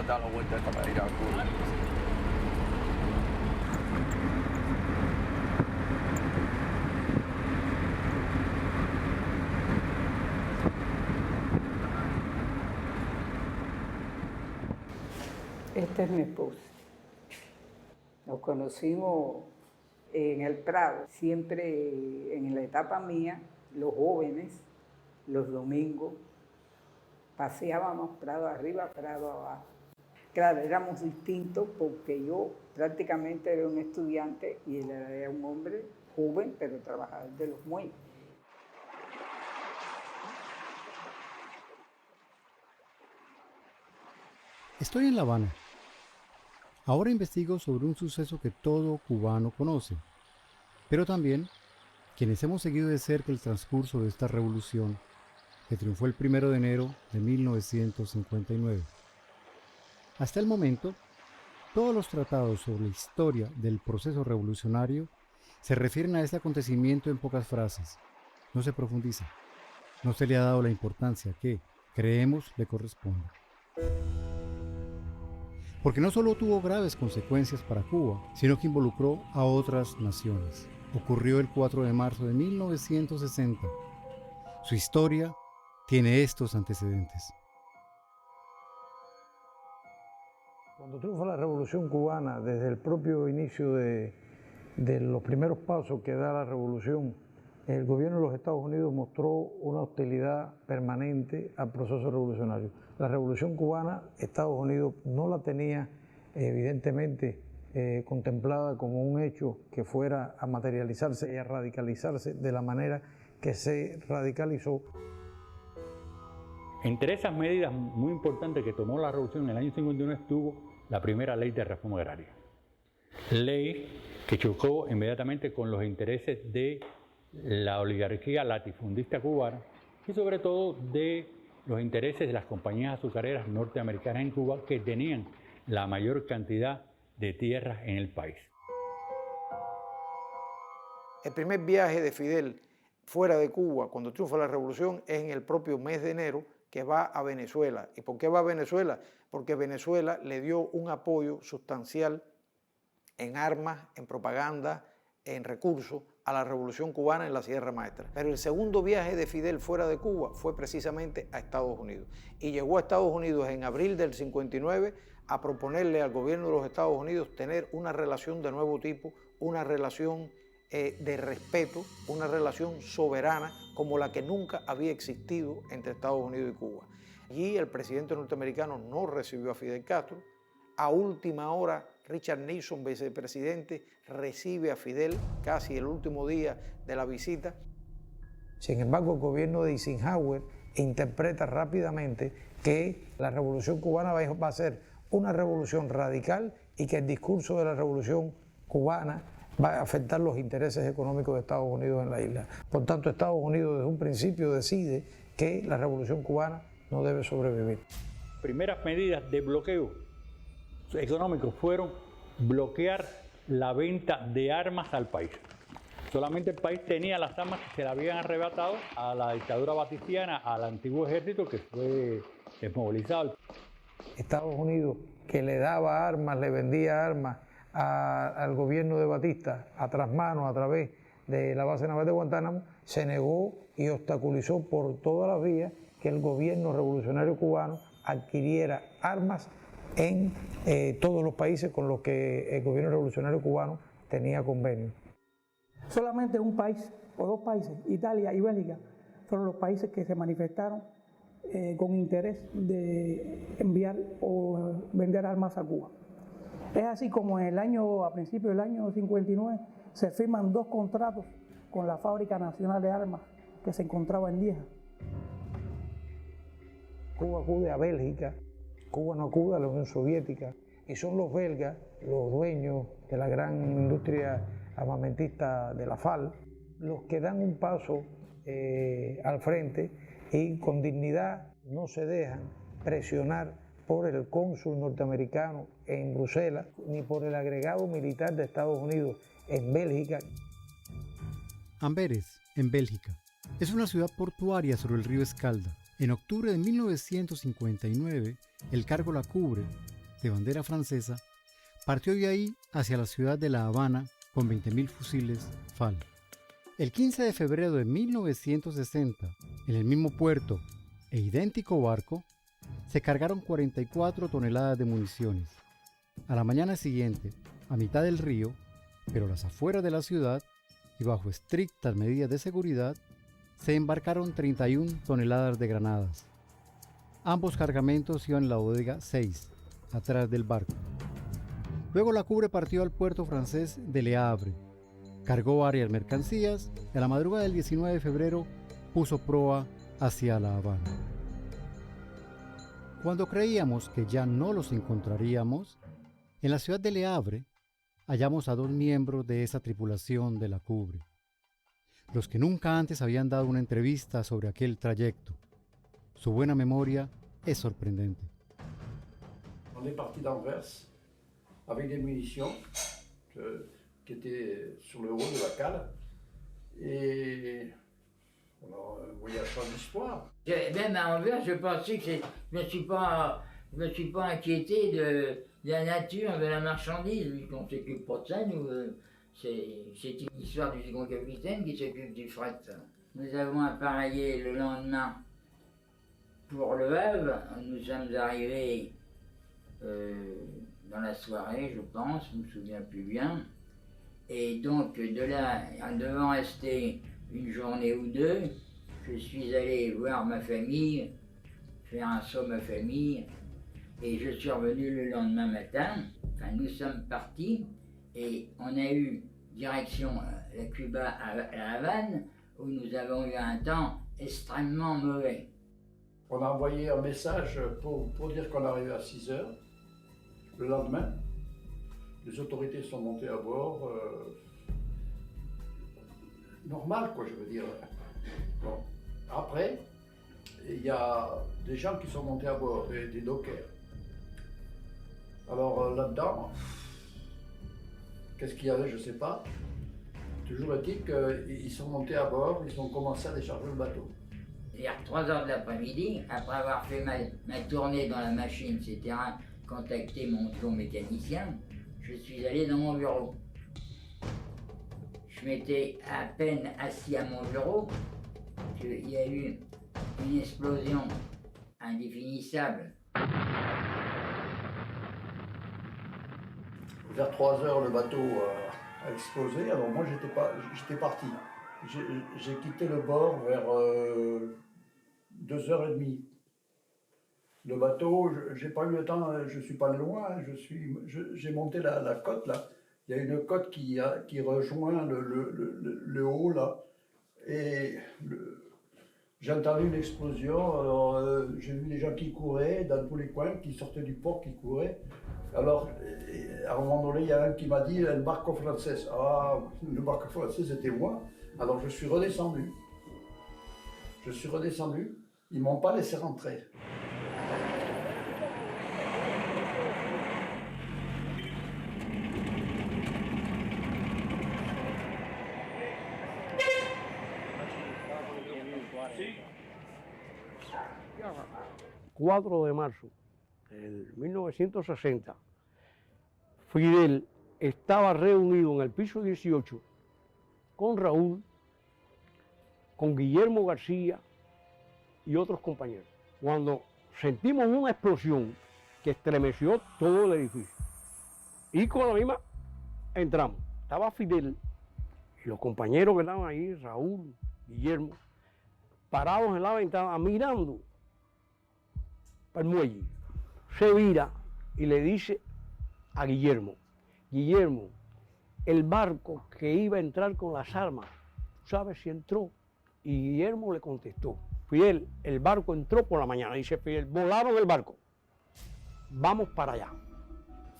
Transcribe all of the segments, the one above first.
dar la vuelta esta para ir a Cuba. Este es mi esposo. Nos conocimos en el Prado, siempre en la etapa mía, los jóvenes, los domingos, paseábamos Prado arriba, Prado abajo. Claro, éramos distintos porque yo prácticamente era un estudiante y él era un hombre joven, pero trabajador de los muelles. Estoy en La Habana. Ahora investigo sobre un suceso que todo cubano conoce, pero también quienes hemos seguido de cerca el transcurso de esta revolución que triunfó el 1 de enero de 1959. Hasta el momento, todos los tratados sobre la historia del proceso revolucionario se refieren a este acontecimiento en pocas frases. No se profundiza. No se le ha dado la importancia que, creemos, le corresponde. Porque no solo tuvo graves consecuencias para Cuba, sino que involucró a otras naciones. Ocurrió el 4 de marzo de 1960. Su historia tiene estos antecedentes. Cuando triunfa la Revolución Cubana, desde el propio inicio de los primeros pasos que da la revolución, el gobierno de los Estados Unidos mostró una hostilidad permanente al proceso revolucionario. La Revolución Cubana, Estados Unidos no la tenía evidentemente contemplada como un hecho que fuera a materializarse y a radicalizarse de la manera que se radicalizó. Entre esas medidas muy importantes que tomó la revolución en el año 59 estuvo la primera ley de reforma agraria. Ley que chocó inmediatamente con los intereses de la oligarquía latifundista cubana y sobre todo de los intereses de las compañías azucareras norteamericanas en Cuba que tenían la mayor cantidad de tierras en el país. El primer viaje de Fidel fuera de Cuba, cuando triunfa la revolución, es en el propio mes de enero, que va a Venezuela. ¿Y por qué va a Venezuela? Porque Venezuela le dio un apoyo sustancial en armas, en propaganda, en recursos a la Revolución Cubana en la Sierra Maestra. Pero el segundo viaje de Fidel fuera de Cuba fue precisamente a Estados Unidos. Y llegó a Estados Unidos en abril del 59 a proponerle al gobierno de los Estados Unidos tener una relación de nuevo tipo, una relación de respeto, una relación soberana como la que nunca había existido entre Estados Unidos y Cuba. Allí el presidente norteamericano no recibió a Fidel Castro. A última hora, Richard Nixon, vicepresidente, recibe a Fidel casi el último día de la visita. Sin embargo, el gobierno de Eisenhower interpreta rápidamente que la revolución cubana va a ser una revolución radical y que el discurso de la revolución cubana va a afectar los intereses económicos de Estados Unidos en la isla. Por tanto, Estados Unidos desde un principio decide que la revolución cubana no debe sobrevivir. Primeras medidas de bloqueo económico fueron bloquear la venta de armas al país. Solamente el país tenía las armas que se le habían arrebatado a la dictadura batistiana, al antiguo ejército que fue desmovilizado. Estados Unidos, que le daba armas, le vendía armas al gobierno de Batista a trasmano, a través de la base naval de Guantánamo, se negó y obstaculizó por todas las vías que el gobierno revolucionario cubano adquiriera armas en todos los países con los que el gobierno revolucionario cubano tenía convenio. Solamente un país o dos países, Italia y Bélgica, fueron los países que se manifestaron con interés de enviar o vender armas a Cuba. Es así como a principios del año 59 se firman 2 contratos con la Fábrica Nacional de Armas que se encontraba en Lieja. Cuba acude a Bélgica, Cuba no acude a la Unión Soviética, y son los belgas, los dueños de la gran industria armamentista de la FAL, los que dan un paso al frente y con dignidad no se dejan presionar por el cónsul norteamericano en Bruselas, ni por el agregado militar de Estados Unidos en Bélgica. Amberes, en Bélgica, es una ciudad portuaria sobre el río Escalda. En octubre de 1959, el cargo la cubre de bandera francesa, partió de ahí hacia la ciudad de La Habana con 20.000 fusiles FAL. El 15 de febrero de 1960, en el mismo puerto e idéntico barco, se cargaron 44 toneladas de municiones. A la mañana siguiente, a mitad del río, pero a las afueras de la ciudad y bajo estrictas medidas de seguridad, se embarcaron 31 toneladas de granadas. Ambos cargamentos iban en la bodega 6, atrás del barco. Luego la Cubre partió al puerto francés de Le Havre, cargó varias mercancías y a la madrugada del 19 de febrero puso proa hacia La Habana. Cuando creíamos que ya no los encontraríamos, en la ciudad de Le Havre hallamos a 2 miembros de esa tripulación de la Cubre, los que nunca antes habían dado una entrevista sobre aquel trayecto. Su buena memoria es sorprendente. On est parti d'Anvers avec des munitions qui étaient sur le haut de la cale. Et alors, un voyage sans histoire. Même à Anvers, je pensais que je me suis pas inquiété de la nature, de la marchandise, vu qu'on ne s'occupe pas de ça, nous. C'est une histoire du second capitaine qui s'occupe du fret. Nous avons appareillé le lendemain pour Le Havre. Nous sommes arrivés dans la soirée, je pense, je ne me souviens plus bien. Et donc de là, en devant rester une journée ou deux, je suis allé voir ma famille, faire un saut à ma famille, et je suis revenu le lendemain matin. Enfin, nous sommes partis et on a eu direction la Cuba à La Havane, où nous avons eu un temps extrêmement mauvais. On a envoyé un message pour dire qu'on arrivait à 6 heures. Le lendemain, les autorités sont montées à bord. Normal, quoi, je veux dire. Bon. Après, il y a des gens qui sont montés à bord, des dockers. Alors là-dedans, qu'est-ce qu'il y avait, je ne sais pas. Toujours est-il qu'ils sont montés à bord, ils ont commencé à décharger le bateau. Vers 3 heures de l'après-midi, après avoir fait ma tournée dans la machine, etc., contacté mon mécanicien, je suis allé dans mon bureau. Je m'étais à peine assis à mon bureau qu'il y a eu une explosion indéfinissable. Vers 3 heures, le bateau a explosé. Alors moi, j'étais parti. J'ai quitté le bord vers 2h30. Le bateau, j'ai pas eu le temps, je suis pas loin. J'ai monté la côte là. Il y a une côte qui rejoint le haut là. Et j'ai entendu une explosion. Alors j'ai vu les gens qui couraient dans tous les coins, qui sortaient du port, qui couraient. Alors, à un moment donné, il y a un qui m'a dit « le barco français ». Ah, le barco français, c'était moi. Alors, je suis redescendu. Ils ne m'ont pas laissé rentrer. El 4 de marzo del 1960, Fidel estaba reunido en el piso 18 con Raúl, con Guillermo García y otros compañeros, cuando sentimos una explosión que estremeció todo el edificio. Y con la misma entramos. Estaba Fidel y los compañeros que estaban ahí, Raúl, Guillermo, parados en la ventana mirando para el muelle. Se vira y le dice a Guillermo, Guillermo, el barco que iba a entrar con las armas, ¿sabes si entró? Y Guillermo le contestó, Fidel, el barco entró por la mañana. Dice Fidel, volaron el barco, vamos para allá.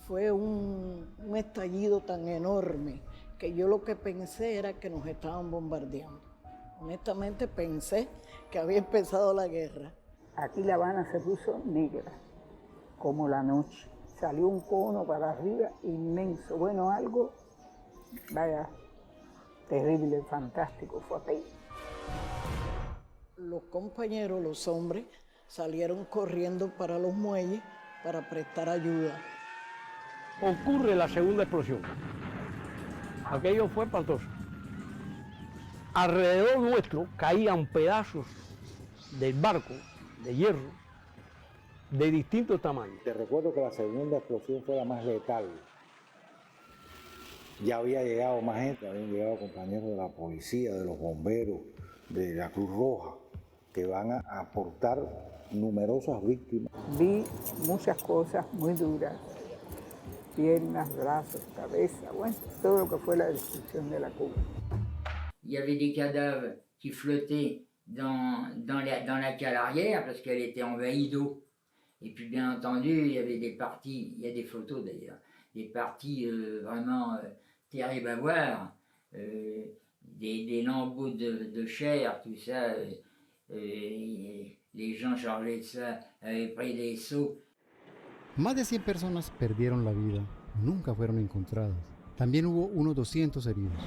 Fue un estallido tan enorme que yo lo que pensé era que nos estaban bombardeando. Honestamente pensé que había empezado la guerra. Aquí La Habana se puso negra, como la noche. Salió un cono para arriba inmenso. Bueno, algo, vaya, terrible, fantástico fue aquello. Los compañeros, los hombres, salieron corriendo para los muelles para prestar ayuda. Ocurre la segunda explosión. Aquello fue espantoso. Alrededor nuestro caían pedazos del barco de hierro de distintos tamaños. Te recuerdo que la segunda explosión fue la más letal. Ya había llegado más gente, habían llegado compañeros de la policía, de los bomberos, de la Cruz Roja, que van a aportar numerosas víctimas. Vi muchas cosas muy duras, piernas, brazos, cabeza, bueno, todo lo que fue la destrucción de la Cuba. Il y avait des cadavres qui flottaient dans la cale arrière parce qu'elle était envahie d'eau. Et puis bien entendu, il y avait des parties, il y a des photos d'ailleurs, des parties vraiment terribles à voir, des lambeaux de chair, tout ça. Les gens chargés de ça avaient pris des seaux. Más de 100 personas perdieron la vida, nunca fueron encontradas. También hubo unos 200 heridos.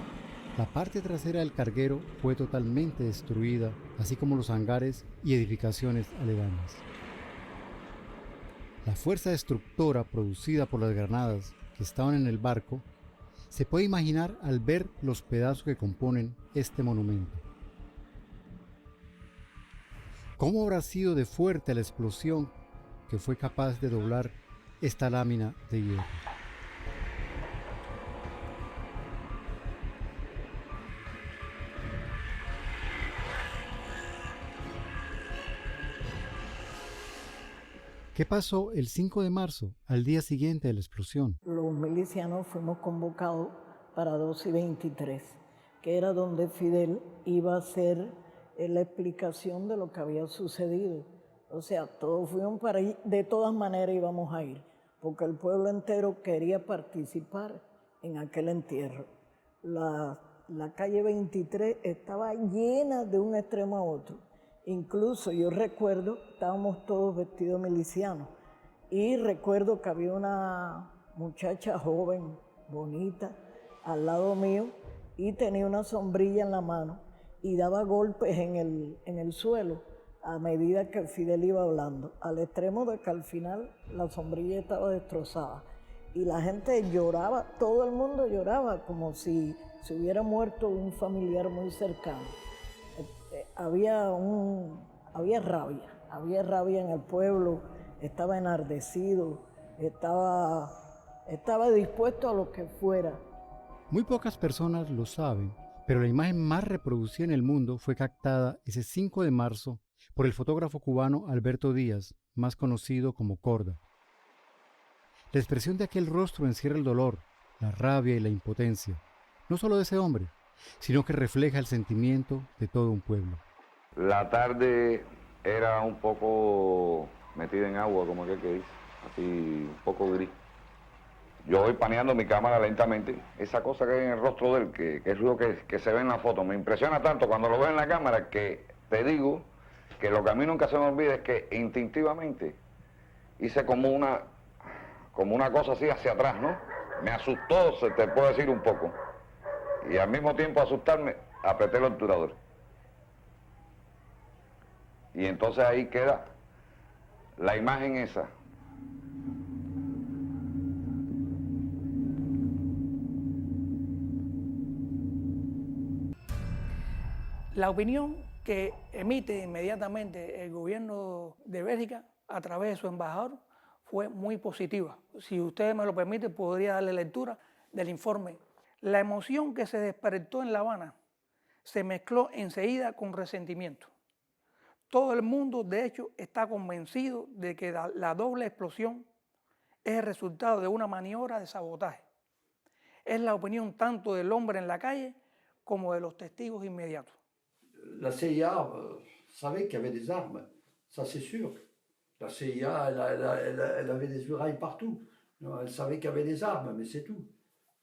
La parte trasera del carguero fue totalmente destruida, así como los hangares y edificaciones aledañas. La fuerza destructora producida por las granadas que estaban en el barco se puede imaginar al ver los pedazos que componen este monumento. ¿Cómo habrá sido de fuerte la explosión que fue capaz de doblar esta lámina de hierro? ¿Qué pasó el 5 de marzo, al día siguiente de la explosión? Los milicianos fuimos convocados para 2:23, que era donde Fidel iba a hacer la explicación de lo que había sucedido. O sea, todos fuimos para ahí, de todas maneras íbamos a ir, porque el pueblo entero quería participar en aquel entierro. La calle 23 estaba llena de un extremo a otro. Incluso yo recuerdo, estábamos todos vestidos milicianos, y recuerdo que había una muchacha joven, bonita, al lado mío, y tenía una sombrilla en la mano, y daba golpes en el suelo a medida que Fidel iba hablando, al extremo de que al final la sombrilla estaba destrozada. Y la gente lloraba, todo el mundo lloraba, como si se hubiera muerto un familiar muy cercano. Había rabia en el pueblo, estaba enardecido, estaba dispuesto a lo que fuera. Muy pocas personas lo saben, pero la imagen más reproducida en el mundo fue captada ese 5 de marzo por el fotógrafo cubano Alberto Díaz, más conocido como Korda. La expresión de aquel rostro encierra el dolor, la rabia y la impotencia, no solo de ese hombre, sino que refleja el sentimiento de todo un pueblo. La tarde era un poco metida en agua, como que dice, así un poco gris. Yo voy paneando mi cámara lentamente. Esa cosa que hay en el rostro de él, que es lo que se ve en la foto, me impresiona tanto cuando lo veo en la cámara que te digo que lo que a mí nunca se me olvida es que instintivamente hice como una cosa así hacia atrás, ¿no? Me asustó, se te puedo decir un poco. Y al mismo tiempo asustarme, apreté el obturador. Y entonces ahí queda la imagen esa. La opinión que emite inmediatamente el gobierno de Bélgica a través de su embajador fue muy positiva. Si ustedes me lo permiten, podría darle lectura del informe. La emoción que se despertó en La Habana se mezcló enseguida con resentimiento. Todo el mundo, de hecho, está convencido de que la doble explosión es el resultado de una maniobra de sabotaje. Es la opinión tanto del hombre en la calle como de los testigos inmediatos. La CIA savait qu'il y avait des armes, ça c'est sûr. La CIA, elle avait des murailles partout. Elle savait qu'il y avait des armes, mais c'est tout.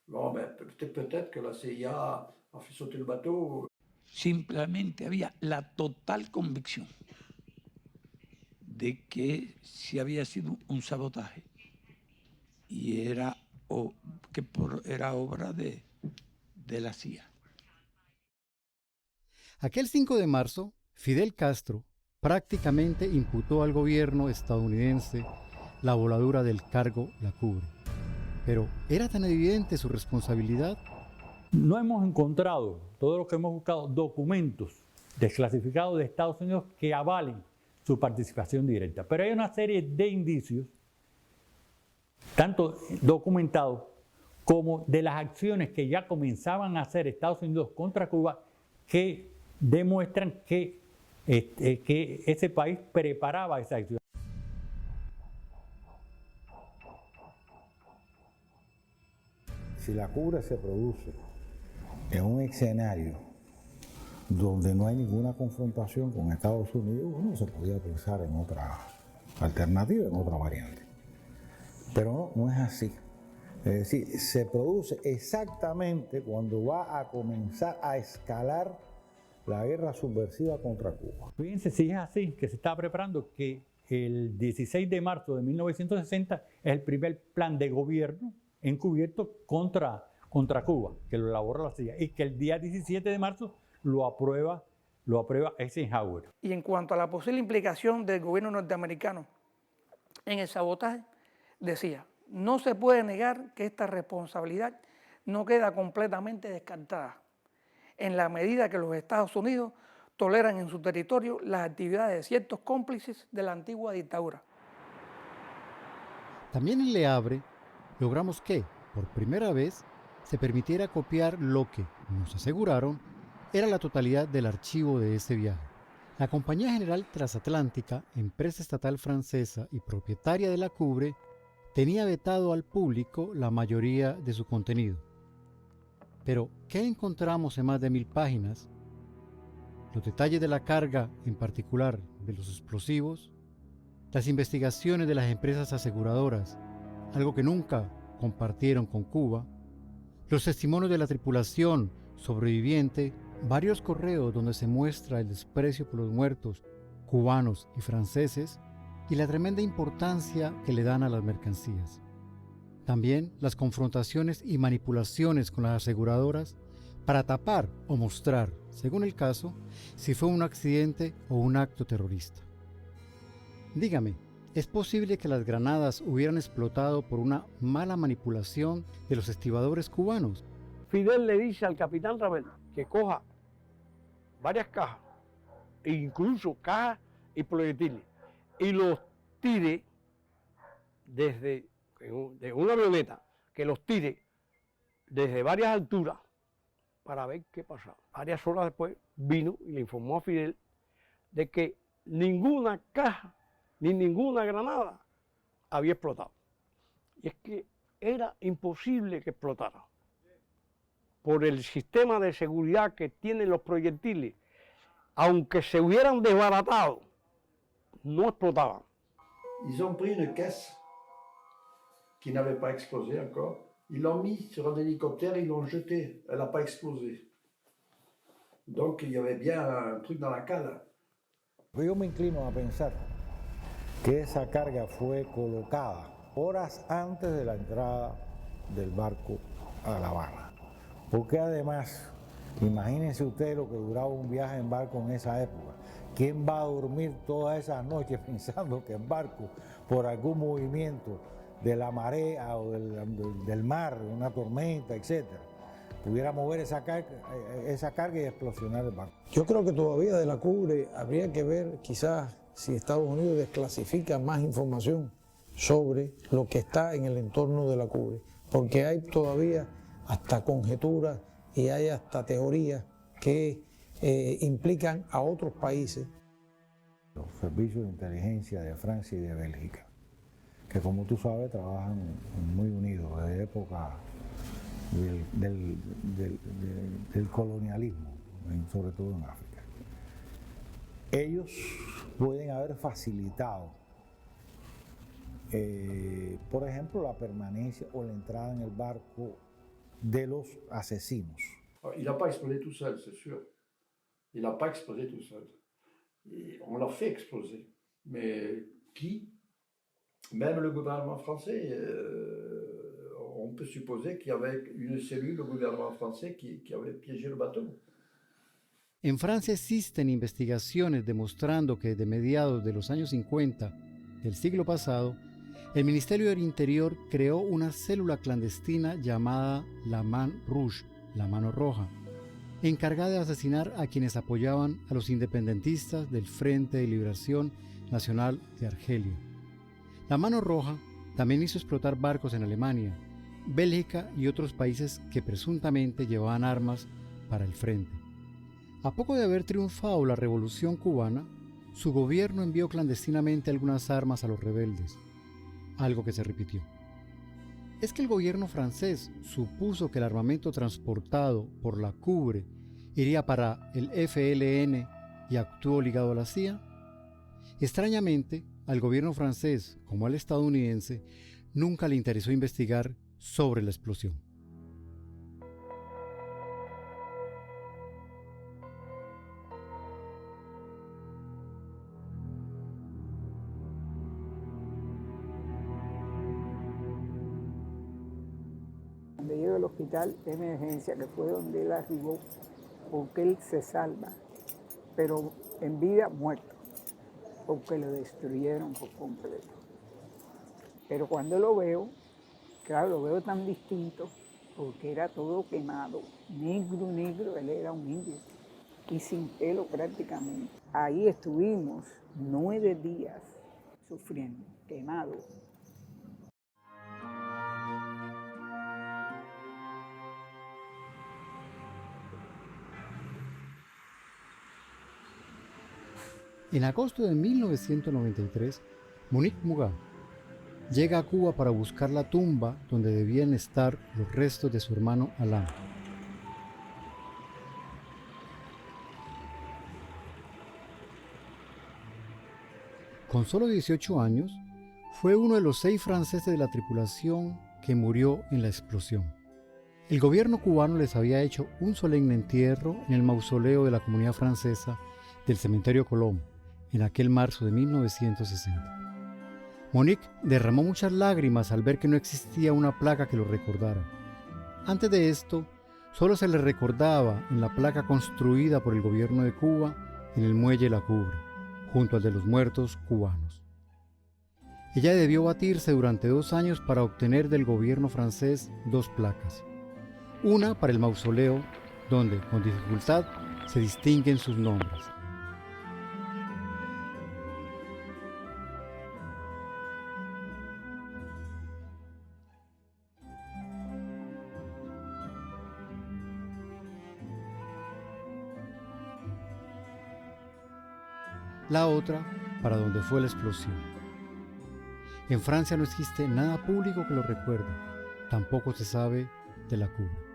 Bon, ben, peut-être que la CIA a fait sauter le bateau. Simplemente había la total convicción de que sí había sido un sabotaje y era obra de la CIA. Aquel 5 de marzo, Fidel Castro prácticamente imputó al gobierno estadounidense la voladura del cargo la cubre. Pero ¿era tan evidente su responsabilidad? No hemos encontrado, todo lo que hemos buscado, documentos desclasificados de Estados Unidos que avalen su participación directa. Pero hay una serie de indicios, tanto documentados como de las acciones que ya comenzaban a hacer Estados Unidos contra Cuba, que demuestran que ese país preparaba esa acción. Si la cubre se produce en un escenario donde no hay ninguna confrontación con Estados Unidos, uno se podía pensar en otra alternativa, en otra variante. Pero no es así. Es decir, se produce exactamente cuando va a comenzar a escalar la guerra subversiva contra Cuba. Fíjense, si es así, que se está preparando, que el 16 de marzo de 1960 es el primer plan de gobierno encubierto contra Cuba, que lo elaboró la CIA, y que el día 17 de marzo lo aprueba Eisenhower. Y en cuanto a la posible implicación del gobierno norteamericano en el sabotaje, decía, no se puede negar que esta responsabilidad no queda completamente descartada, en la medida que los Estados Unidos toleran en su territorio las actividades de ciertos cómplices de la antigua dictadura. También en Le Havre logramos que, por primera vez, se permitiera copiar lo que, nos aseguraron, era la totalidad del archivo de ese viaje. La Compañía General Transatlántica, empresa estatal francesa y propietaria de la Cubre, tenía vetado al público la mayoría de su contenido. Pero, ¿qué encontramos en más de 1000 páginas? Los detalles de la carga, en particular de los explosivos, las investigaciones de las empresas aseguradoras, algo que nunca compartieron con Cuba, los testimonios de la tripulación sobreviviente, varios correos donde se muestra el desprecio por los muertos cubanos y franceses y la tremenda importancia que le dan a las mercancías. También las confrontaciones y manipulaciones con las aseguradoras para tapar o mostrar, según el caso, si fue un accidente o un acto terrorista. Dígame, ¿es posible que las granadas hubieran explotado por una mala manipulación de los estibadores cubanos? Fidel le dice al capitán Ravel que coja varias cajas, e incluso cajas y proyectiles, y los tire de una avioneta, que los tire desde varias alturas para ver qué pasaba. Varias horas después vino y le informó a Fidel de que ninguna caja ni ninguna granada había explotado. Y es que era imposible que explotara. Por el sistema de seguridad que tienen los proyectiles, aunque se hubieran desbaratado, no explotaban. Ils ont pris une caisse qui n'avait pas explosé encore. Ils l'ont mis sur un hélicoptère, ils l'ont jeté. Elle n'a pas explosé. Donc il y avait bien un truc dans la cale. Yo me inclino a pensar que esa carga fue colocada horas antes de la entrada del barco a La Habana. Porque además, imagínense ustedes lo que duraba un viaje en barco en esa época. ¿Quién va a dormir todas esas noches pensando que el barco, por algún movimiento de la marea o del mar, una tormenta, etcétera, pudiera mover esa carga y explosionar el barco? Yo creo que todavía de la Cubre habría que ver quizás si Estados Unidos desclasifica más información sobre lo que está en el entorno de la Cubre, porque hay todavía hasta conjeturas y hay hasta teorías que implican a otros países. Los servicios de inteligencia de Francia y de Bélgica, que como tú sabes trabajan muy unidos desde época del colonialismo, sobre todo en África. Ellos pueden haber facilitado, por ejemplo, la permanencia o la entrada en el barco de los asesinos. Il n'a pas explosé tout seul, c'est sûr. Il n'a pas explosé tout seul. Et on l'a fait exploser. Mais qui? Même le gouvernement français, on peut supposer qu'il y avait une cellule au gouvernement français qui avait piégé le bateau. En Francia existen investigaciones demostrando que desde mediados de los años 50 del siglo pasado, el Ministerio del Interior creó una célula clandestina llamada la Main Rouge, la Mano Roja, encargada de asesinar a quienes apoyaban a los independentistas del Frente de Liberación Nacional de Argelia. La Mano Roja también hizo explotar barcos en Alemania, Bélgica y otros países que presuntamente llevaban armas para el frente. A poco de haber triunfado la Revolución cubana, su gobierno envió clandestinamente algunas armas a los rebeldes, algo que se repitió. Es que el gobierno francés supuso que el armamento transportado por la CUBRE iría para el FLN y actuó ligado a la CIA. Extrañamente, al gobierno francés como al estadounidense nunca le interesó investigar sobre la explosión. Cuando llega al hospital de emergencia, que fue donde él arribó, porque él se salva, pero en vida muerto, porque lo destruyeron por completo. Pero cuando lo veo, claro, lo veo tan distinto, porque era todo quemado, negro, negro, él era un indio, y sin pelo prácticamente. Ahí estuvimos 9 días sufriendo, quemados. En agosto de 1993, Monique Mugat llega a Cuba para buscar la tumba donde debían estar los restos de su hermano Alain. Con solo 18 años, fue uno de los 6 franceses de la tripulación que murió en la explosión. El gobierno cubano les había hecho un solemne entierro en el mausoleo de la comunidad francesa del cementerio Colón, en aquel marzo de 1960. Monique derramó muchas lágrimas al ver que no existía una placa que lo recordara. Antes de esto, solo se le recordaba en la placa construida por el gobierno de Cuba en el muelle La Cubre, junto al de los muertos cubanos. Ella debió batirse durante 2 años para obtener del gobierno francés 2 placas. Una para el mausoleo, donde con dificultad se distinguen sus nombres. La otra para donde fue la explosión. En Francia no existe nada público que lo recuerde, tampoco se sabe de la Cuba.